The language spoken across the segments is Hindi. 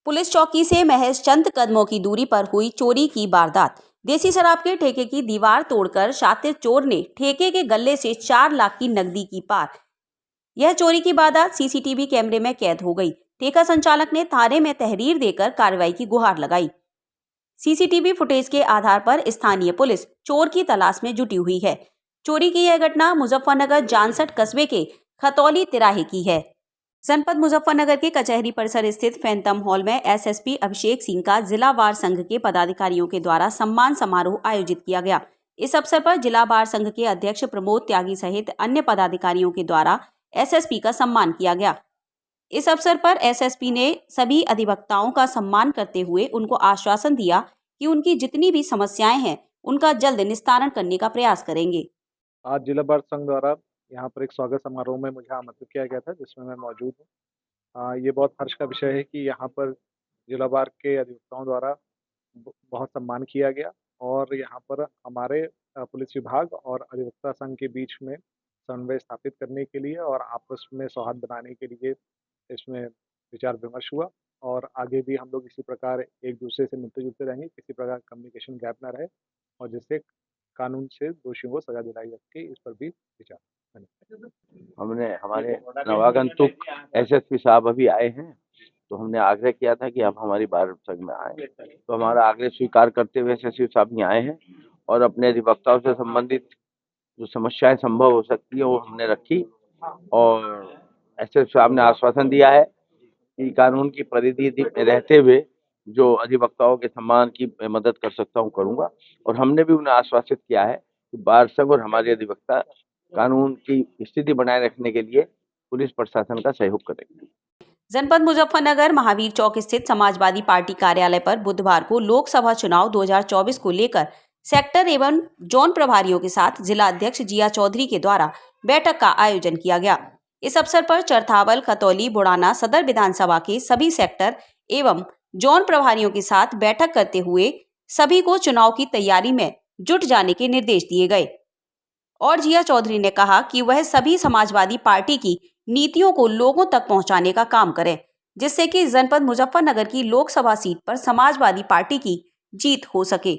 पुलिस चौकी से महज चंद कदमों की दूरी पर हुई चोरी की वारदात। देसी शराब के ठेके की दीवार तोड़कर शातिर चोर ने ठेके के गल्ले से 4 लाख की नकदी की पार। यह चोरी की वारदात सीसीटीवी कैमरे में कैद हो गई। ठेका संचालक ने थाने में तहरीर देकर कार्रवाई की गुहार लगाई। सीसीटीवी फुटेज के आधार पर स्थानीय पुलिस चोर की तलाश में जुटी हुई है। चोरी की यह घटना मुजफ्फरनगर जानसठ कस्बे के खतौली तिराहे की है। जनपद मुजफ्फरनगर के कचहरी परिसर स्थित फैंटम हॉल में एसएसपी अभिषेक सिंह का जिला बार संघ के पदाधिकारियों के द्वारा सम्मान समारोह आयोजित किया गया। इस अवसर पर जिला बार संघ के अध्यक्ष प्रमोद त्यागी सहित अन्य पदाधिकारियों के द्वारा एसएसपी का सम्मान किया गया। इस अवसर पर एसएसपी ने सभी अधिवक्ताओं का सम्मान करते हुए उनको आश्वासन दिया कि उनकी जितनी भी समस्याएं हैं उनका जल्द निस्तारण करने का प्रयास करेंगे। आज जिला बार संघ द्वारा यहाँ पर एक स्वागत समारोह में मुझे आमंत्रित किया गया था, जिसमें मैं मौजूद हूँ। ये बहुत हर्ष का विषय है कि यहाँ पर जिला बार के अधिवक्ताओं द्वारा बहुत सम्मान किया गया और यहाँ पर हमारे पुलिस विभाग और अधिवक्ता संघ के बीच में समन्वय स्थापित करने के लिए और आपस में सौहार्द बनाने के लिए इसमें विचार विमर्श हुआ और आगे भी हम लोग इसी प्रकार एक दूसरे से मिलते जुलते रहेंगे, किसी प्रकार कम्युनिकेशन गैप ना रहे और जिससे कानून से दोषियों को सजा दिलाई जाती है, इस पर भी विचार। हमने हमारे नवागंतुक एसएसपी साहब अभी आए हैं, तो हमने आग्रह किया था कि आप हमारी बार संघ में आए, तो हमारा आग्रह स्वीकार करते हुए एसएसपी साहब यहाँ आए हैं और अपने अधिवक्ताओं से संबंधित जो समस्याएं संभव हो सकती है वो हमने रखी और एसएसपी साहब ने आश्वासन दिया है कि कानून की परिधि में रहते हुए जो अधिवक्ताओं के सम्मान की मदद कर सकता हूँ करूँगा और हमने भी उन्हें आश्वासित किया है कि बार संघ और हमारे अधिवक्ता कानून की स्थिति बनाए रखने के लिए पुलिस प्रशासन का सहयोग करेंगे। जनपद मुजफ्फरनगर महावीर चौक स्थित समाजवादी पार्टी कार्यालय पर बुधवार को लोकसभा चुनाव 2024 को लेकर सेक्टर एवं जोन प्रभारियों के साथ जिला अध्यक्ष जिया चौधरी के द्वारा बैठक का आयोजन किया गया। इस अवसर पर चरथावल, खतौली, बुढ़ाना सदर विधानसभा के सभी सेक्टर एवं जोन प्रभारियों के साथ बैठक करते हुए सभी को चुनाव की तैयारी में जुट जाने के निर्देश दिए गए और जिया चौधरी ने कहा कि वह सभी समाजवादी पार्टी की नीतियों को लोगों तक पहुंचाने का काम करें, जिससे कि जनपद मुजफ्फरनगर की लोकसभा सीट पर समाजवादी पार्टी की जीत हो सके।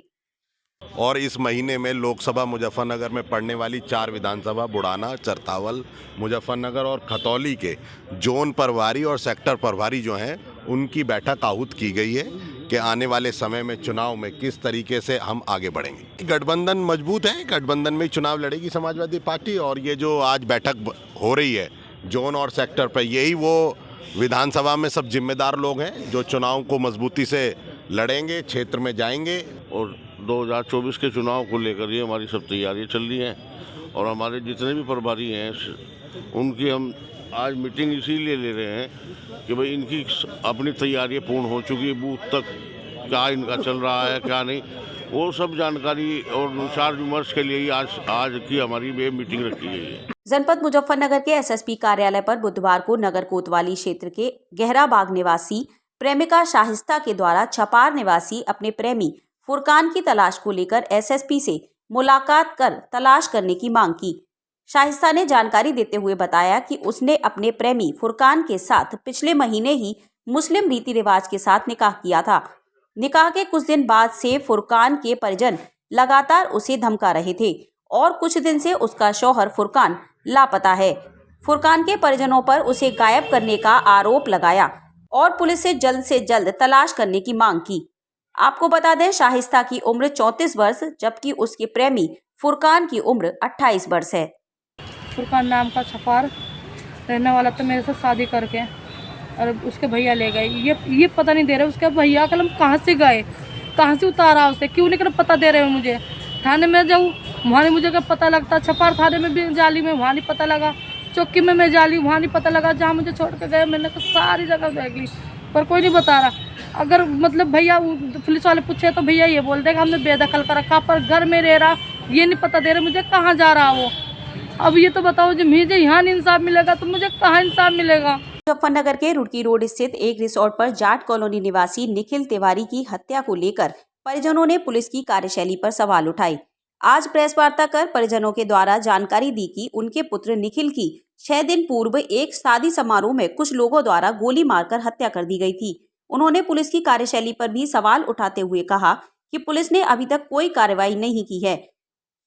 और इस महीने में लोकसभा मुजफ्फरनगर में पड़ने वाली 4 विधानसभा बुढ़ाना, चरथावल, मुजफ्फरनगर और खतौली के जोन प्रभारी और सेक्टर प्रभारी जो हैं उनकी बैठक आहूत की गई है कि आने वाले समय में चुनाव में किस तरीके से हम आगे बढ़ेंगे। गठबंधन मजबूत है, गठबंधन में चुनाव लड़ेगी समाजवादी पार्टी और ये जो आज बैठक हो रही है जोन और सेक्टर पर, यही वो विधानसभा में सब जिम्मेदार लोग हैं जो चुनाव को मजबूती से लड़ेंगे, क्षेत्र में जाएंगे। और 2024 के चुनाव को लेकर ये हमारी सब तैयारियां चल रही हैं और हमारे जितने भी प्रभारी हैं उनकी हम आज मीटिंग इसीलिए ले रहे हैं कि भाई इनकी अपनी तैयारियां पूर्ण हो चुकी है, बूथ तक क्या इनका चल रहा है क्या नहीं, वो सब जानकारी और विचार विमर्श के लिए आज की हमारी ये मीटिंग रखी गई है। जनपद मुजफ्फरनगर के एसएसपी कार्यालय पर बुधवार को नगर कोतवाली क्षेत्र के गहरा बाग निवासी प्रेमिका शाहिस्ता के द्वारा छपार निवासी अपने प्रेमी फुरकान की तलाश को लेकर एसएसपी से मुलाकात कर तलाश करने की मांग की। शाहिस्ता ने जानकारी देते हुए बताया कि उसने अपने प्रेमी फुरकान के साथ पिछले महीने ही मुस्लिम रीति रिवाज के साथ निकाह किया था। निकाह के कुछ दिन बाद से फुरकान के परिजन लगातार उसे धमका रहे थे और कुछ दिन से उसका शौहर फुरकान लापता है। फुरकान के परिजनों पर उसे गायब करने का आरोप लगाया और पुलिस से जल्द तलाश करने की मांग की। आपको बता दें, शाहिस्ता की उम्र 34 वर्ष जबकि उसके प्रेमी फुरकान की उम्र 28 वर्ष है। फुरकान नाम का छपार रहने वाला तो मेरे से शादी करके और उसके भैया ले गए। ये पता नहीं दे रहे उसके भैया कलम कहाँ से गए, कहाँ से उतारा उसे, क्यों नहीं कर पता दे रहे हो मुझे। थाने में जाऊँ वहाँ नहीं मुझे पता लगता, छपार थाने में भी जाली में वहाँ नहीं पता लगा, चौकी में मैं जाली वहाँ नहीं पता लगा, जहाँ मुझे छोड़ के गए मैंने तो सारी जगह देख ली पर कोई नहीं बता रहा। अगर मतलब भैया पुलिस वाले पूछे तो भैया ये बोल देगा हमने बेदखल कर रखा, पर घर में रह रहा, ये नहीं पता दे रहे मुझे कहाँ जा रहा वो। अब ये तो बताओ जो मुझे यहाँ नहीं इंसाफ मिलेगा तो मुझे कहाँ इंसाफ मिलेगा। मुजफ्फरनगर के रुड़की रोड स्थित एक रिसोर्ट पर जाट कॉलोनी निवासी निखिल तिवारी की हत्या को लेकर परिजनों ने पुलिस की कार्यशैली पर सवाल उठाए। आज प्रेस वार्ता कर परिजनों के द्वारा जानकारी दी कि उनके पुत्र निखिल की 6 दिन पूर्व एक शादी समारोह में कुछ लोगों द्वारा गोली मारकर हत्या कर दी गई थी। उन्होंने पुलिस की कार्यशैली पर भी सवाल उठाते हुए कहा कि पुलिस ने अभी तक कोई कार्रवाई नहीं की है,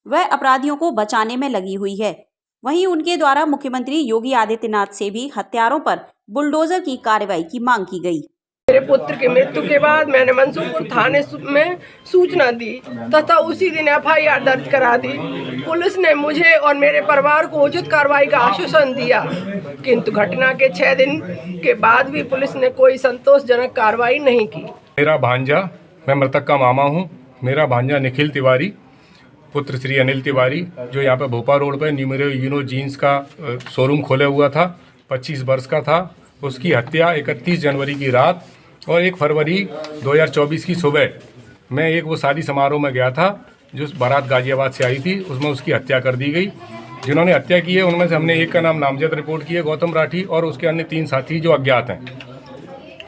वह अपराधियों को बचाने में लगी हुई है। वहीं उनके द्वारा मुख्यमंत्री योगी आदित्यनाथ से भी हत्यारों पर बुलडोजर की कार्रवाई की मांग की गई। मेरे पुत्र की मृत्यु के बाद मैंने मंसूरपुर थाने में सूचना दी तथा उसी दिन FIR दर्ज करा दी। पुलिस ने मुझे और मेरे परिवार को उचित कार्रवाई का आश्वासन दिया, किंतु घटना के 6 दिन के बाद भी पुलिस ने कोई संतोषजनक कार्रवाई नहीं की। मेरा भांजा, मैं मृतक का मामा हूँ। मेरा भांजा निखिल तिवारी पुत्र श्री अनिल तिवारी, जो यहाँ पे भोपाल रोड पे न्यूमेरो यूनो जीन्स का शोरूम खोले हुआ था, 25 वर्ष का था। उसकी हत्या 31 जनवरी की रात और 1 फरवरी 2024 की सुबह मैं एक वो शादी समारोह में गया था, जो बारात गाजियाबाद से आई थी, उसमें उसकी हत्या कर दी गई। जिन्होंने हत्या की है उनमें से हमने एक का नाम नामजद रिपोर्ट की है, गौतम राठी, और उसके अन्य 3 साथी जो अज्ञात हैं,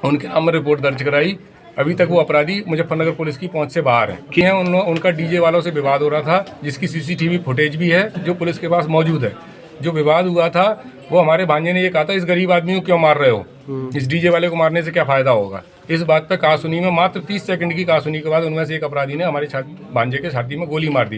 उनके नाम में रिपोर्ट दर्ज कराई। अभी तक वो अपराधी मुजफ्फरनगर पुलिस की पहुंच से बाहर हैं। उनका डीजे वालों से विवाद हो रहा था, जिसकी CCTV फुटेज भी है जो पुलिस के पास मौजूद है। जो विवाद हुआ था वो हमारे भांजे ने ये कहा था, इस गरीब आदमी को क्यों मार रहे हो, इस डीजे वाले को मारने से क्या फायदा होगा। इस बात पे कहासुनी में मात्र 30 सेकंड की कहासुनी के बाद उनमें से एक अपराधी ने हमारे भांजे के छाती में गोली मार दी।